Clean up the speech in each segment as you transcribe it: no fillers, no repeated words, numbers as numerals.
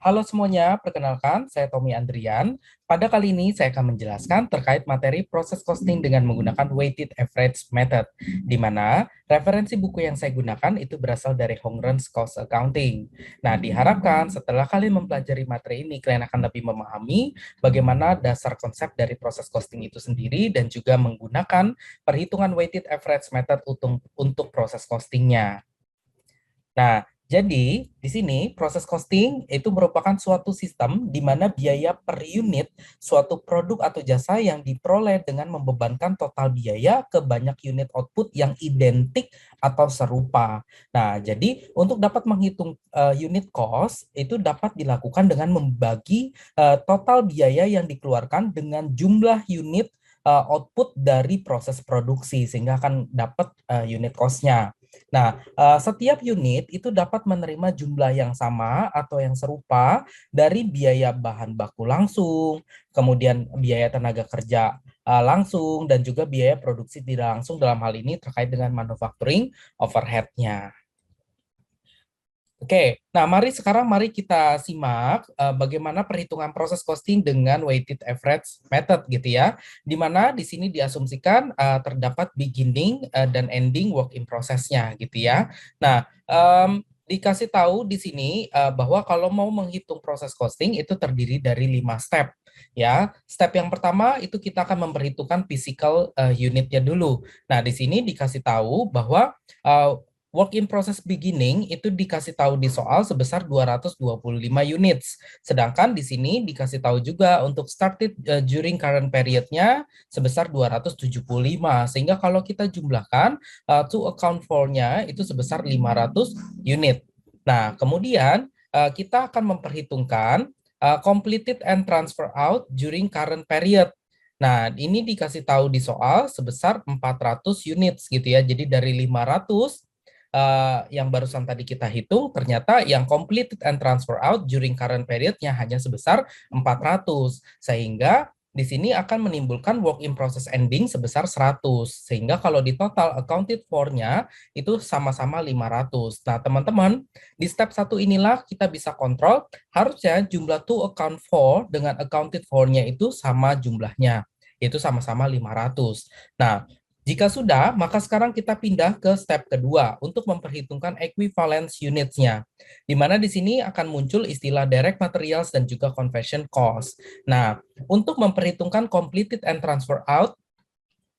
Halo semuanya, perkenalkan saya Tommy Andrian. Pada kali ini saya akan menjelaskan terkait materi proses costing dengan menggunakan weighted average method, di mana referensi buku yang saya gunakan itu berasal dari Hongren's Cost Accounting. Nah, diharapkan setelah kalian mempelajari materi ini, kalian akan lebih memahami bagaimana dasar konsep dari proses costing itu sendiri dan juga menggunakan perhitungan weighted average method untuk proses costingnya. Nah, jadi di sini proses costing itu merupakan suatu sistem di mana biaya per unit suatu produk atau jasa yang diperoleh dengan membebankan total biaya ke banyak unit output yang identik atau serupa. Nah, jadi untuk dapat menghitung unit cost itu dapat dilakukan dengan membagi total biaya yang dikeluarkan dengan jumlah unit output dari proses produksi sehingga akan dapat unit cost-nya. Nah, setiap unit itu dapat menerima jumlah yang sama atau yang serupa dari biaya bahan baku langsung, kemudian biaya tenaga kerja langsung, dan juga biaya produksi tidak langsung dalam hal ini terkait dengan manufacturing overhead-nya. Oke, nah mari kita simak bagaimana perhitungan proses costing dengan weighted average method gitu ya. Di mana di sini diasumsikan terdapat beginning dan ending work in process-nya gitu ya. Nah, dikasih tahu di sini bahwa kalau mau menghitung proses costing itu terdiri dari 5 step ya. Step yang pertama itu kita akan memperhitungkan physical unitnya dulu. Nah, di sini dikasih tahu bahwa work in process beginning itu dikasih tahu di soal sebesar 225 units. Sedangkan di sini dikasih tahu juga untuk started during current period-nya sebesar 275. Sehingga kalau kita jumlahkan to account for-nya itu sebesar 500 unit. Nah, kemudian kita akan memperhitungkan completed and transfer out during current period. Nah, ini dikasih tahu di soal sebesar 400 units gitu ya. Jadi dari 500 yang barusan tadi kita hitung, ternyata yang completed and transfer out during current period-nya hanya sebesar 400. Sehingga di sini akan menimbulkan work in process ending sebesar 100. Sehingga kalau di total accounted for-nya itu sama-sama 500. Nah, teman-teman, di step 1 inilah kita bisa kontrol harusnya jumlah to account for dengan accounted for-nya itu sama jumlahnya, yaitu sama-sama 500. Nah, jika sudah, maka sekarang kita pindah ke step kedua untuk memperhitungkan equivalence units-nya. Di mana di sini akan muncul istilah direct materials dan juga conversion cost. Nah, untuk memperhitungkan completed and transfer out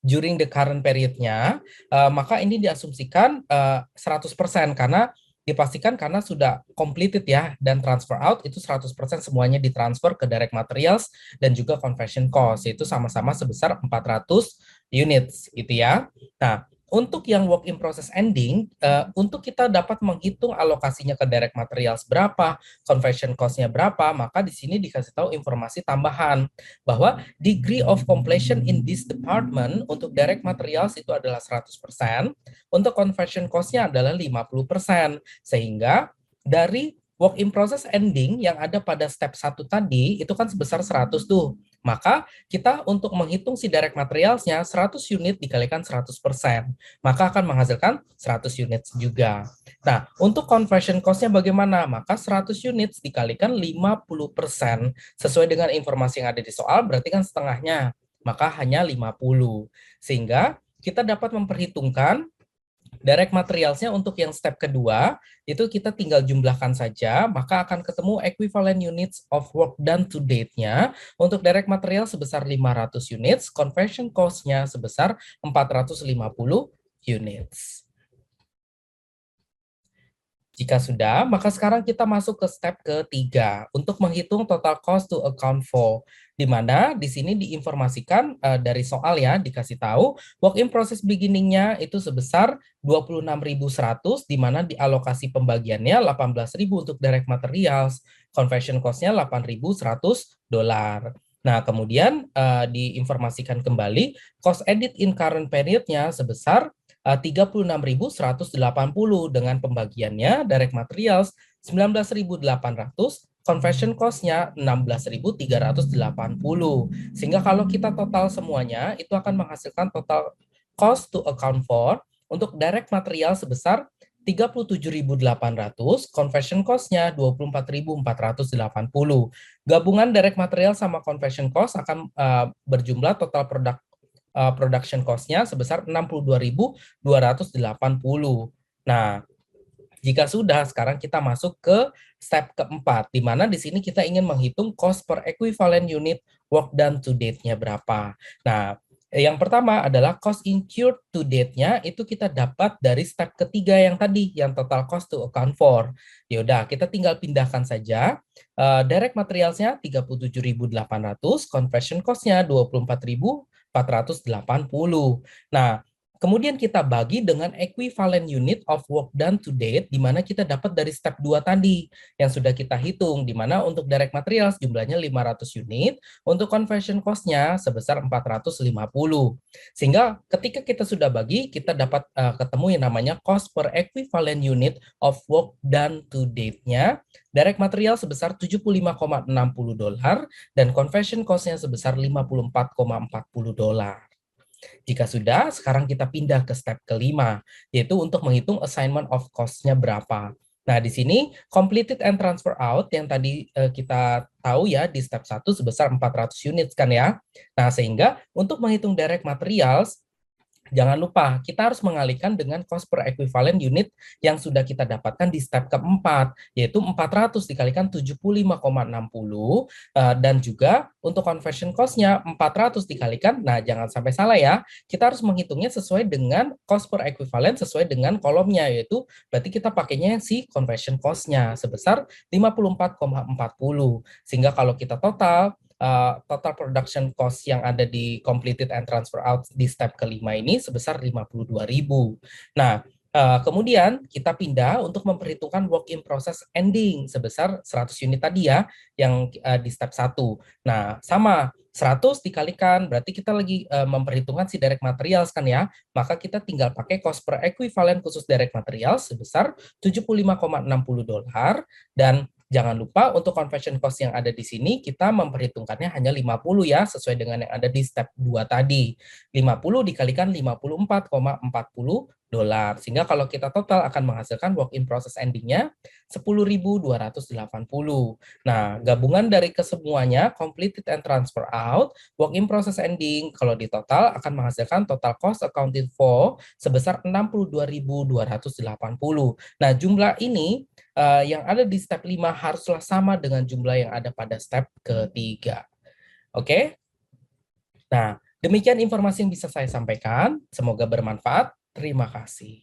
during the current period-nya, maka ini diasumsikan 100% karena dipastikan karena sudah completed ya, dan transfer out itu 100% semuanya ditransfer ke direct materials dan juga conversion cost, yaitu sama-sama sebesar 400 units gitu ya. Nah, untuk yang work in process ending, untuk kita dapat menghitung alokasinya ke direct materials berapa, conversion cost-nya berapa, maka di sini dikasih tahu informasi tambahan bahwa degree of completion in this department untuk direct materials itu adalah 100%, untuk conversion cost-nya adalah 50%. Sehingga dari work in process ending yang ada pada step 1 tadi itu kan sebesar 100 tuh. Maka kita untuk menghitung si direct materials-nya 100 unit dikalikan 100%, maka akan menghasilkan 100 unit juga. Nah, untuk conversion cost-nya bagaimana? Maka 100 unit dikalikan 50% sesuai dengan informasi yang ada di soal berarti kan setengahnya, maka hanya 50. Sehingga kita dapat memperhitungkan direct materials-nya untuk yang step kedua, itu kita tinggal jumlahkan saja, maka akan ketemu equivalent units of work done to date-nya. Untuk direct material sebesar 500 units, conversion cost-nya sebesar 450 units. Jika sudah, maka sekarang kita masuk ke step ketiga untuk menghitung total cost to account for, di mana di sini diinformasikan dari soal ya, dikasih tahu work in process beginning-nya itu sebesar 26.100, di mana dialokasi pembagiannya 18.000 untuk direct materials, conversion cost-nya 8.100 dolar. Nah, kemudian diinformasikan kembali cost edit in current period-nya sebesar 36.180 dengan pembagiannya direct materials 19.800, conversion cost-nya 16.380. Sehingga kalau kita total semuanya itu akan menghasilkan total cost to account for untuk direct material sebesar 37.800, conversion cost-nya 24.480. Gabungan direct material sama conversion cost akan berjumlah total production cost-nya sebesar 62.280. Nah, jika sudah, sekarang kita masuk ke step keempat, di mana di sini kita ingin menghitung cost per equivalent unit work done to date-nya berapa. Nah, yang pertama adalah cost incurred to date-nya itu kita dapat dari step ketiga yang tadi, yang total cost to account for. Yaudah, kita tinggal pindahkan saja. Direct materials-nya 37.800, conversion cost-nya 24.480. Nah, kemudian kita bagi dengan equivalent unit of work done to date, di mana kita dapat dari step 2 tadi, yang sudah kita hitung, di mana untuk direct materials jumlahnya 500 unit, untuk conversion cost-nya sebesar 450. Sehingga ketika kita sudah bagi, kita dapat ketemu yang namanya cost per equivalent unit of work done to date-nya, direct material sebesar $75,60 dan conversion cost-nya sebesar $54,40. Jika sudah, sekarang kita pindah ke step kelima, yaitu untuk menghitung assignment of cost-nya berapa. Nah, di sini completed and transfer out yang tadi kita tahu ya di step 1 sebesar 400 unit kan ya. Nah, sehingga untuk menghitung direct materials, jangan lupa, kita harus mengalihkan dengan cost per equivalent unit yang sudah kita dapatkan di step keempat, yaitu 400 dikalikan 75,60, dan juga untuk conversion cost-nya 400 dikalikan, nah jangan sampai salah ya, kita harus menghitungnya sesuai dengan cost per equivalent sesuai dengan kolomnya, yaitu berarti kita pakainya si conversion cost-nya sebesar 54,40, sehingga kalau kita total production cost yang ada di completed and transfer out di step kelima ini sebesar 52.000. Nah, kemudian kita pindah untuk memperhitungkan work in process ending sebesar 100 unit tadi ya, yang di step 1. Nah, sama 100 dikalikan, berarti kita lagi memperhitungkan si direct materials kan ya, maka kita tinggal pakai cost per equivalent khusus direct materials sebesar $75,60, dan jangan lupa untuk conversion cost yang ada di sini kita memperhitungkannya hanya 50 ya, sesuai dengan yang ada di step 2 tadi. 50 dikalikan $54,40, sehingga kalau kita total akan menghasilkan work in process ending-nya 10.280. Nah, gabungan dari kesemuanya, completed and transfer out, work in process ending, kalau di total akan menghasilkan total cost accounted for sebesar 62.280. Nah, jumlah ini yang ada di step 5 haruslah sama dengan jumlah yang ada pada step ketiga. Oke? Nah, demikian informasi yang bisa saya sampaikan. Semoga bermanfaat. Terima kasih.